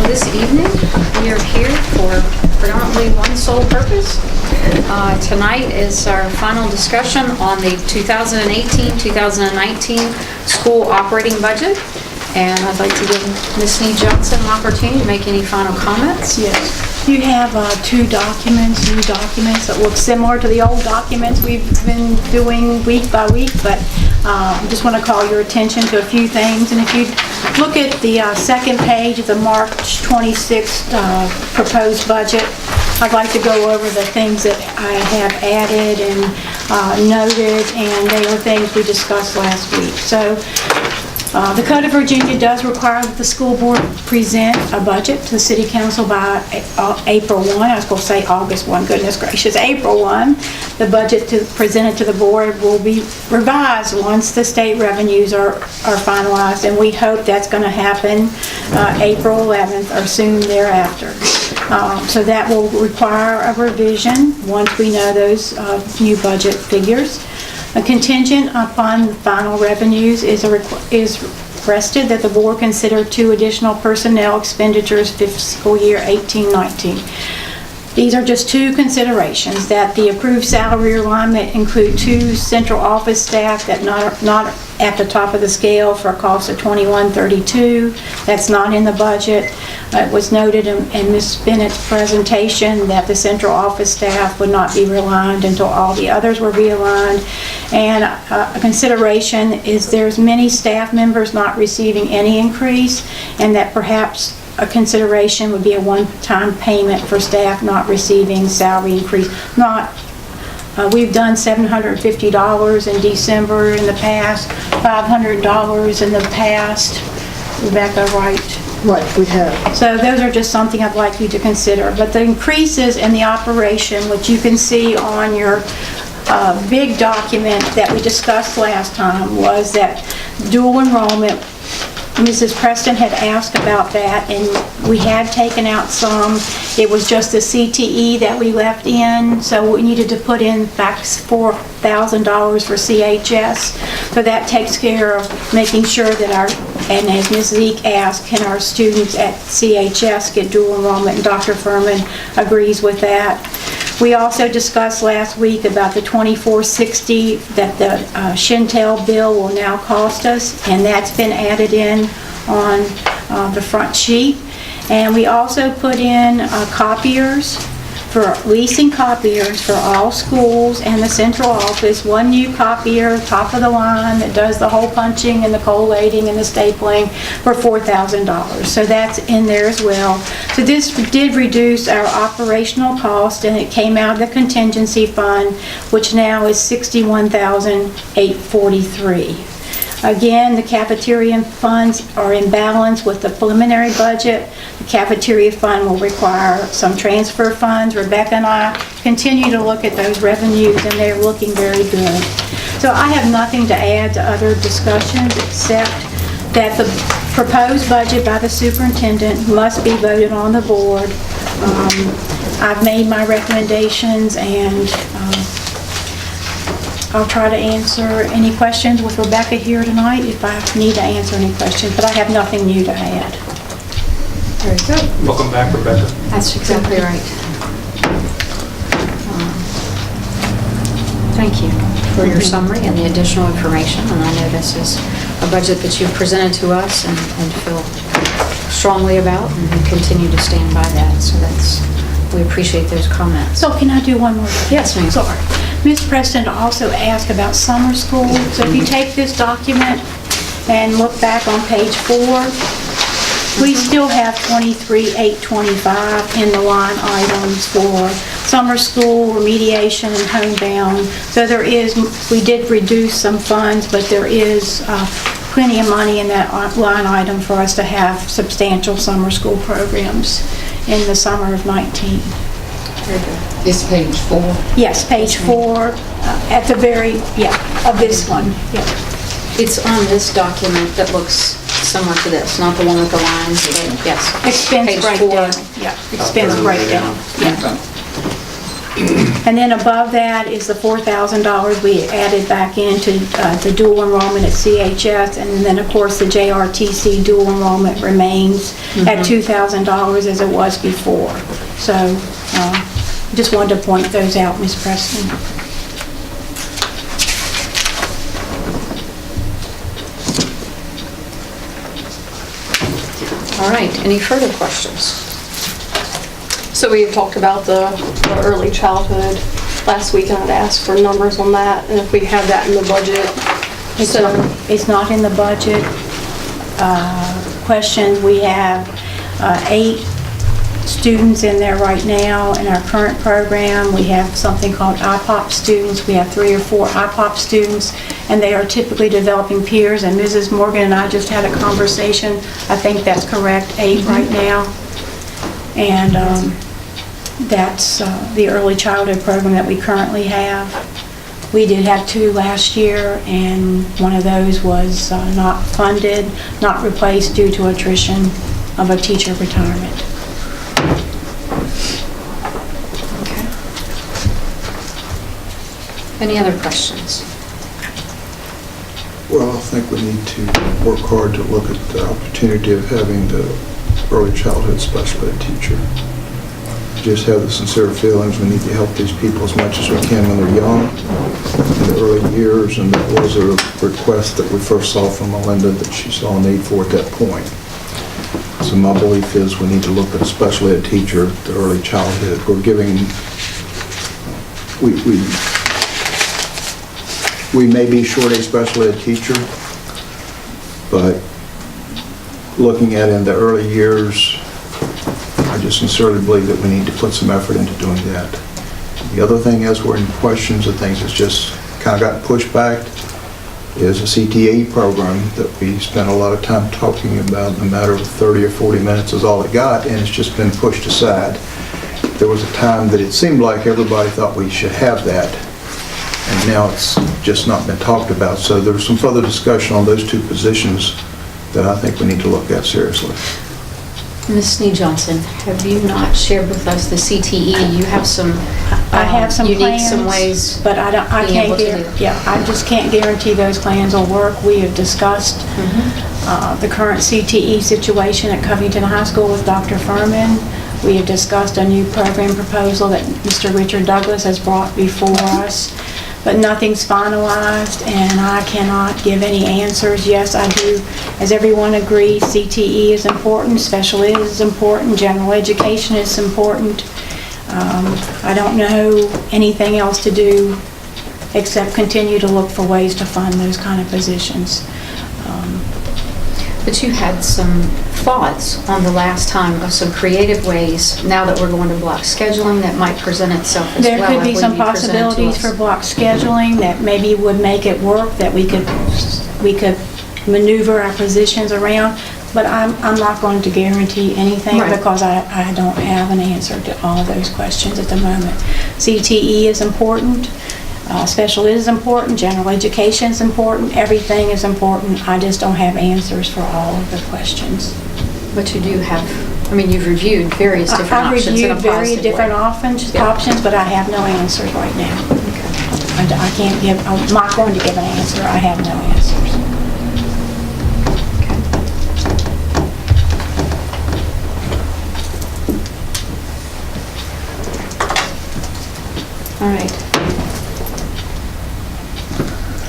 This evening, we are here for predominantly one sole purpose. Tonight is our final discussion on the 2018-2019 school operating budget. And I'd like to give Ms. Sneed Johnson an opportunity to make any final comments. Yes. You have two documents, new documents that look similar to the old documents we've been doing week by week, but I just want to call your attention to a few things. And if you look at the second page of the March 26th proposed budget, I'd like to go over the things that I have added and noted, and they are things we discussed last week. So the Code of Virginia does require that the school board present a budget to the City Council by April 1. I was going to say August 1, goodness gracious, April 1. The budget presented to the board will be revised once the state revenues are finalized, and we hope that's going to happen April 11th or soon thereafter. So that will require a revision once we know those new budget figures. A contingent upon the final revenues is requested that the board consider 2 additional personnel expenditures fiscal year 18-19. These are just 2 considerations: that the approved salary alignment include 2 central office staff that not at the top of the scale for a cost of $21.32. That's not in the budget. It was noted in Ms. Bennett's presentation that the central office staff would not be realigned until all the others were realigned. And a consideration is there's many staff members not receiving any increase, and that perhaps a consideration would be a one-time payment for staff not receiving salary increase. We've done $750 in December in the past, $500 in the past. Rebecca, right? Right, we have. So those are just something I'd like you to consider. But the increases in the operation, which you can see on your big document that we discussed last time, was that dual enrollment. Mrs. Preston had asked about that, and we had taken out some. It was just the CTE that we left in, so we needed to put in back $4,000 for CHS. So that takes care of making sure that and as Ms. Zeke asked, can our students at CHS get dual enrollment? And Dr. Furman agrees with that. We also discussed last week about the $24.60 that the Shintel bill will now cost us, and that's been added in on the front sheet. And we also put in copiers, for leasing copiers for all schools and the central office. 1 new copier, top of the line, that does the hole punching and the collating and the stapling for $4,000. So that's in there as well. So this did reduce our operational cost, and it came out of the contingency fund, which now is $61,843. Again, the cafeteria funds are in balance with the preliminary budget. The cafeteria fund will require some transfer funds. Rebecca and I continue to look at those revenues, and they're looking very good. So I have nothing to add to other discussions except that the proposed budget by the superintendent must be voted on the board. I've made my recommendations, and I'll try to answer any questions with Rebecca here tonight if I need to answer any questions, but I have nothing new to add. Very good. Welcome back, Rebecca. That's exactly right. Thank you for your summary and the additional information. And I know this is a budget that you've presented to us and feel strongly about, and you continue to stand by that. So we appreciate those comments. So can I do one more thing? Yes, ma'am. Sorry. Ms. Preston also asked about summer school. So if you take this document and look back on page 4, we still have $23,825 in the line items for summer school, remediation, and homebound. So we did reduce some funds, but there is plenty of money in that line item for us to have substantial summer school programs in the summer of 19. It's page 4. Yes, page 4, at the very, of this one. Yeah. It's on this document that looks similar to this, not the one with the lines. Yes. Expense Page breakdown. 4. Yeah, expense breakdown. Yeah. And then above that is the $4,000 we added back into the dual enrollment at CHS, and then of course the JRTC dual enrollment remains at $2,000 as it was before. So just wanted to point those out, Ms. Preston. All right, any further questions? So we had talked about the early childhood last week, and I'd asked for numbers on that, and if we have that in the budget. It's not in the budget. Question, we have 8 students in there right now in our current program. We have something called IPOP students. We have 3 or 4 IPOP students, and they are typically developing peers, and Mrs. Morgan and I just had a conversation. I think that's correct, 8 right now. And that's the early childhood program that we currently have. We did have 2 last year, and one of those was not funded, not replaced due to attrition of a teacher retirement. Okay. Any other questions? Well, I think we need to work hard to look at the opportunity of having the early childhood special ed teacher. Just have the sincere feelings we need to help these people as much as we can when they're young, in the early years, and that was a request that we first saw from Melinda that she saw a need for at that point. So my belief is we need to look at a special ed teacher, the early childhood. We're giving, we may be short a special ed teacher, but looking at in the early years, I just sincerely believe that we need to put some effort into doing that. The other thing is we're in questions of things that's just kind of gotten pushed back is a CTE program that we spent a lot of time talking about. In a matter of 30 or 40 minutes is all it got, and it's just been pushed aside. There was a time that it seemed like everybody thought we should have that, and now it's just not been talked about. So there's some further discussion on those 2 positions that I think we need to look at seriously. Ms. Snee-Johnson, have you not shared with us the CTE? You have some I have some unique plans, some ways, but I just can't guarantee those plans will work. We have discussed the current CTE situation at Covington High School with Dr. Furman. We have discussed a new program proposal that Mr. Richard Douglas has brought before us, but nothing's finalized, and I cannot give any answers. Yes, I do, as everyone agrees, CTE is important, special ed is important, general education is important. I don't know anything else to do except continue to look for ways to fund those kind of positions. but you had some thoughts on the last time of some creative ways, now that we're going to block scheduling, that might present itself as well. There could I be believe some you presented to possibilities us. for block scheduling that maybe would make it work, that we could maneuver our positions around, but I'm not going to guarantee anything Right. because I don't have an answer to all of those questions at the moment. CTE is important, special ed is important, general education is important, everything is important. I just don't have answers for all of the questions. But you do have, I mean, you've reviewed various different options in a I've reviewed very positive different way. options, but I have no answers right now. Okay. I can't give, I'm not going to give an answer. I have no answers. All right.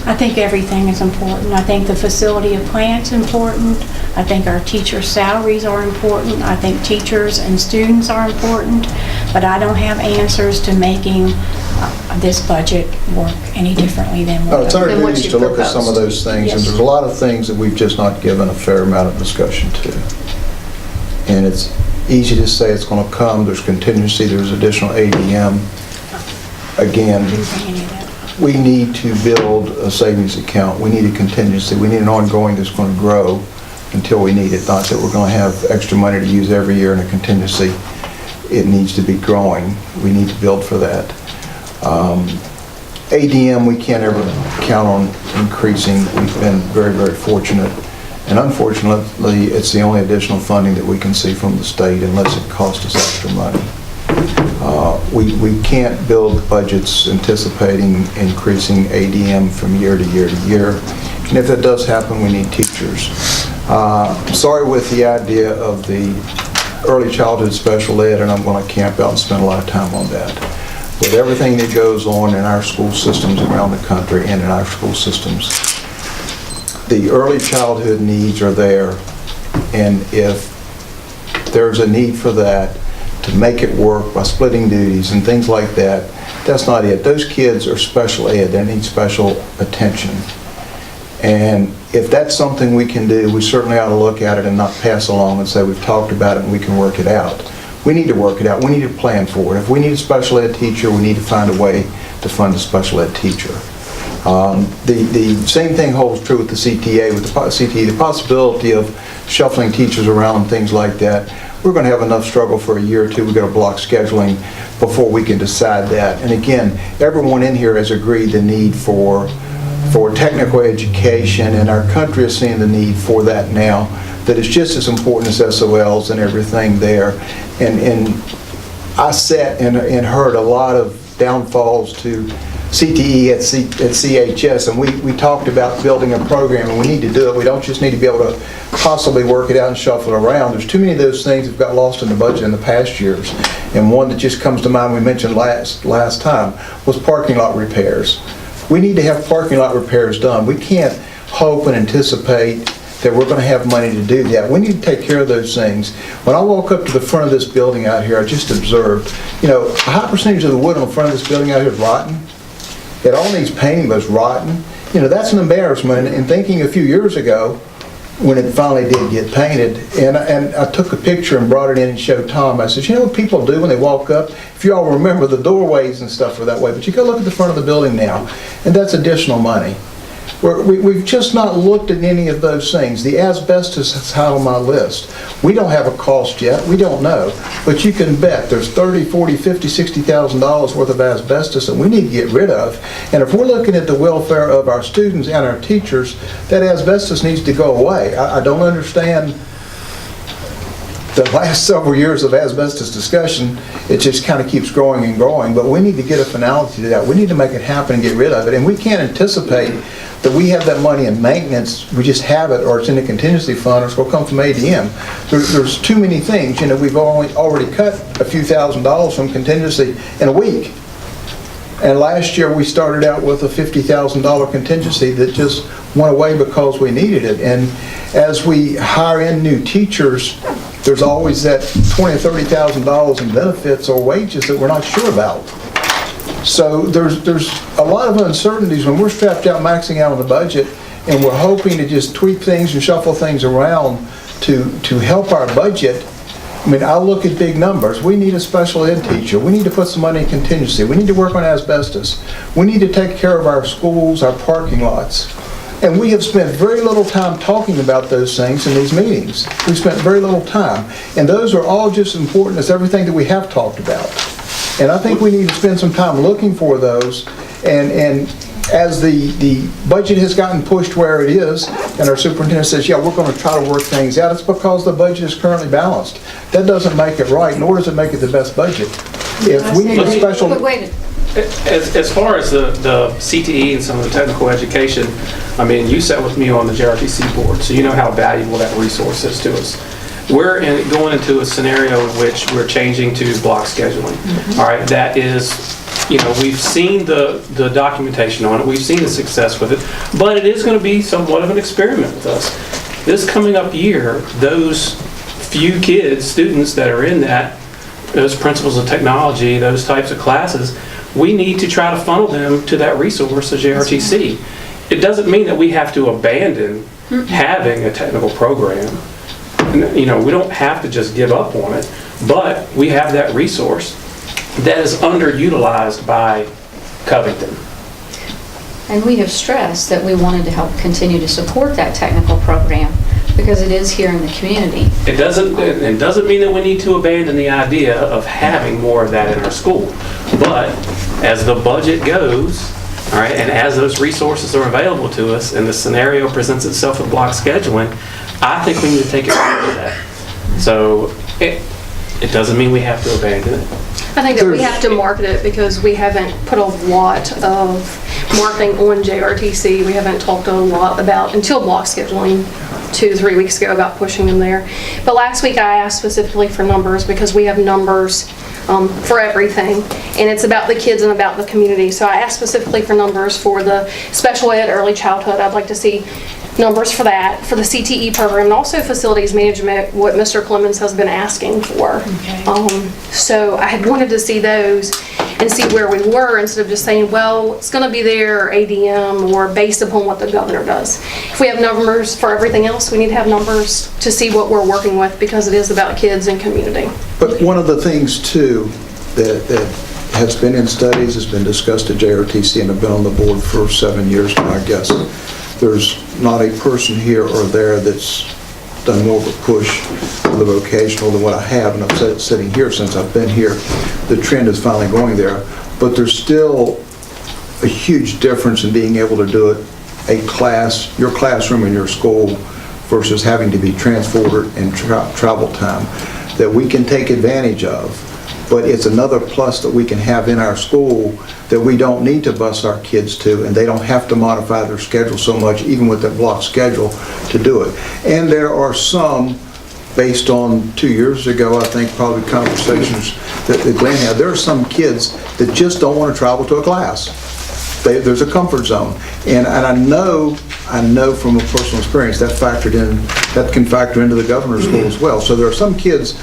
I think everything is important. I think the facility of plant's important. I think our teachers' salaries are important. I think teachers and students are important. But I don't have answers to making this budget work any differently than No, it's our Than what duty you to look at some of proposed. those things, and Yes. there's a lot of things that we've just not given a fair amount of discussion to. And it's easy to say it's going to come, there's contingency, there's additional ADM. Again, I didn't say any of that. we need to build a savings account, we need a contingency, we need an ongoing that's going to grow until we need it, not that we're going to have extra money to use every year in a contingency. It needs to be growing, we need to build for that. ADM, we can't ever count on increasing. We've been very, very fortunate. And unfortunately, it's the only additional funding that we can see from the state unless it costs us extra money. We can't build budgets anticipating increasing ADM from year to year to year. And if that does happen, we need teachers. Sorry with the idea of the early childhood special ed, and I'm going to camp out and spend a lot of time on that. With everything that goes on in our school systems around the country and in our school systems, the early childhood needs are there, and if there's a need for that, to make it work by splitting duties and things like that, that's not it. Those kids are special ed, they need special attention. And if that's something we can do, we certainly ought to look at it and not pass along and say we've talked about it and we can work it out. We need to work it out. We need to plan for it. If we need a special ed teacher, we need to find a way to fund a special ed teacher. The same thing holds true with the CTA. With the CTA, the possibility of shuffling teachers around and things like that, we're going to have enough struggle for a year or two. We've got to block scheduling before we can decide that. And again, everyone in here has agreed the need for technical education, and our country is seeing the need for that now, that is just as important as SOLs and everything there. And I sat and heard a lot of downfalls to CTE at CHS, and we talked about building a program, and we need to do it. We don't just need to be able to possibly work it out and shuffle it around. There's too many of those things that got lost in the budget in the past years, and one that just comes to mind we mentioned last time was parking lot repairs. We need to have parking lot repairs done. We can't hope and anticipate that we're going to have money to do that. We need to take care of those things. When I walk up to the front of this building out here, I just observed, a high percentage of the wood on the front of this building out here is rotten. It all needs painting, but it's rotten. That's an embarrassment. And thinking a few years ago, when it finally did get painted, and I took a picture and brought it in and showed Tom. I said, you know what people do when they walk up? If you all remember, the doorways and stuff are that way, but you go look at the front of the building now, and that's additional money. We've just not looked at any of those things. The asbestos is high on my list. We don't have a cost yet. We don't know. But you can bet there's $30,000, $40,000, $50,000, $60,000 worth of asbestos that we need to get rid of. And if we're looking at the welfare of our students and our teachers, that asbestos needs to go away. I don't understand the last several years of asbestos discussion. It just kind of keeps growing and growing, but we need to get a finality to that. We need to make it happen and get rid of it, and we can't anticipate that we have that money in maintenance. We just have it, or it's in a contingency fund, or it's going to come from ADM. There's too many things. We've already cut a few $1,000s from contingency in a week. And last year we started out with a $50,000 contingency that just went away because we needed it. And as we hire in new teachers, there's always that $20,000 or $30,000 in benefits or wages that we're not sure about. So there's a lot of uncertainties when we're strapped out maxing out on the budget, and we're hoping to just tweak things and shuffle things around to help our budget. I mean, I look at big numbers. We need a special ed teacher. We need to put some money in contingency. We need to work on asbestos. We need to take care of our schools, our parking lots. And we have spent very little time talking about those things in these meetings. We've spent very little time. And those are all just as important as everything that we have talked about. And I think we need to spend some time looking for those. And as the budget has gotten pushed where it is, and our superintendent says, yeah, we're going to try to work things out, it's because the budget is currently balanced. That doesn't make it right, nor does it make it the best budget. If we need a special... But wait. As far as the CTE and some of the technical education, I mean, you sat with me on the JRTC board, so you know how valuable that resource is to us. We're going into a scenario in which we're changing to block scheduling. All right, that is, we've seen the documentation on it, we've seen the success with it, but it is going to be somewhat of an experiment with us. This coming up year, those few students that are in those principles of technology, those types of classes, we need to try to funnel them to that resource of JRTC. It doesn't mean that we have to abandon having a technical program. We don't have to just give up on it, but we have that resource that is underutilized by Covington. And we have stressed that we wanted to help continue to support that technical program because it is here in the community. It doesn't mean that we need to abandon the idea of having more of that in our school. But as the budget goes, all right, and as those resources are available to us and the scenario presents itself with block scheduling, I think we need to take advantage of that. So it doesn't mean we have to abandon it. I think that we have to market it because we haven't put a lot of marketing on JRTC. We haven't talked a lot about, until block scheduling 2 to 3 weeks ago, about pushing them there. But last week I asked specifically for numbers because we have numbers for everything, and it's about the kids and about the community. So I asked specifically for numbers for the special ed, early childhood. I'd like to see numbers for that, for the CTE program, and also facilities management, what Mr. Clemens has been asking for. So I had wanted to see those and see where we were, instead of just saying, well, it's going to be there, or ADM, or based upon what the governor does. If we have numbers for everything else, we need to have numbers to see what we're working with, because it is about kids and community. But one of the things too that has been in studies, has been discussed at JRTC, and I've been on the board for 7 years now, I guess. There's not a person here or there that's done more of a push for the vocational than what I have, and I've said sitting here since I've been here. The trend is finally going there, but there's still a huge difference in being able to do it your classroom in your school versus having to be transported and travel time that we can take advantage of. But it's another plus that we can have in our school that we don't need to bus our kids to, and they don't have to modify their schedule so much, even with the block schedule, to do it. And there are some, based on 2 years ago, I think, probably conversations that Glenn had, there are some kids that just don't want to travel to a class. There's a comfort zone. And I know from a personal experience that can factor into the governor's school as well. So there are some kids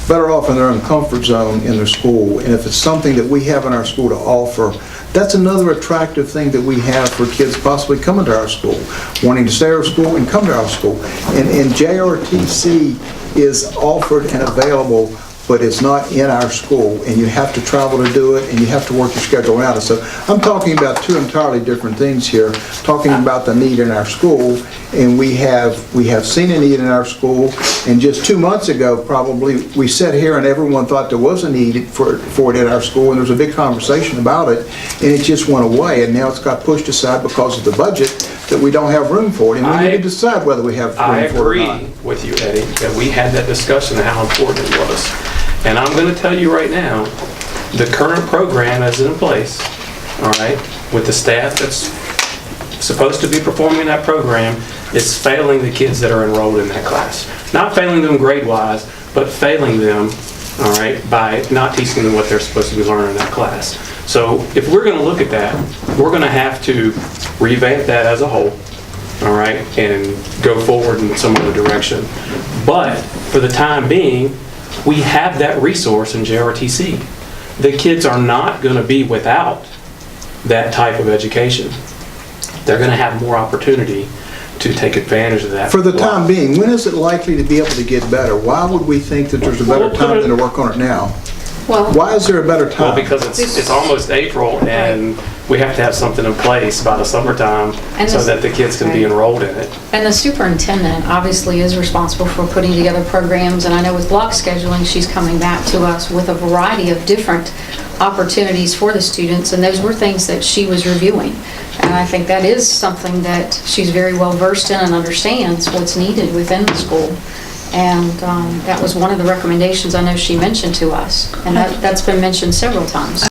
better off in their own comfort zone in their school. And if it's something that we have in our school to offer, that's another attractive thing that we have for kids possibly coming to our school, wanting to stay at our school and come to our school. And JRTC is offered and available, but it's not in our school, and you have to travel to do it, and you have to work your schedule around it. So I'm talking about two entirely different things here, talking about the need in our school, and we have seen a need in our school, and just 2 months ago, probably, we sat here and everyone thought there was a need for it at our school, and there was a big conversation about it, and it just went away, and now it's got pushed aside because of the budget, that we don't have room for it, and we need to decide whether we have room for it or not. I agree with you, Eddie, that we had that discussion of how important it was. And I'm going to tell you right now, the current program is in place, all right, with the staff that's supposed to be performing that program, is failing the kids that are enrolled in that class. Not failing them grade-wise, but failing them, all right, by not teaching them what they're supposed to be learning in that class. So if we're going to look at that, we're going to have to revamp that as a whole, all right, and go forward in some other direction. But for the time being, we have that resource in JRTC. The kids are not going to be without that type of education. They're going to have more opportunity to take advantage of that. For the time being, when is it likely to be able to get better? Why would we think that there's a better time than to work on it now? Well, Why is there a better time? Well, because it's almost April, and we have to have something in place by the summertime so that the kids can be enrolled in it. and the superintendent obviously is responsible for putting together programs, and I know with block scheduling, she's coming back to us with a variety of different opportunities for the students, and those were things that she was reviewing. And I think that is something that she's very well versed in and understands what's needed within the school. And that was one of the recommendations I know she mentioned to us, and that's been mentioned several times.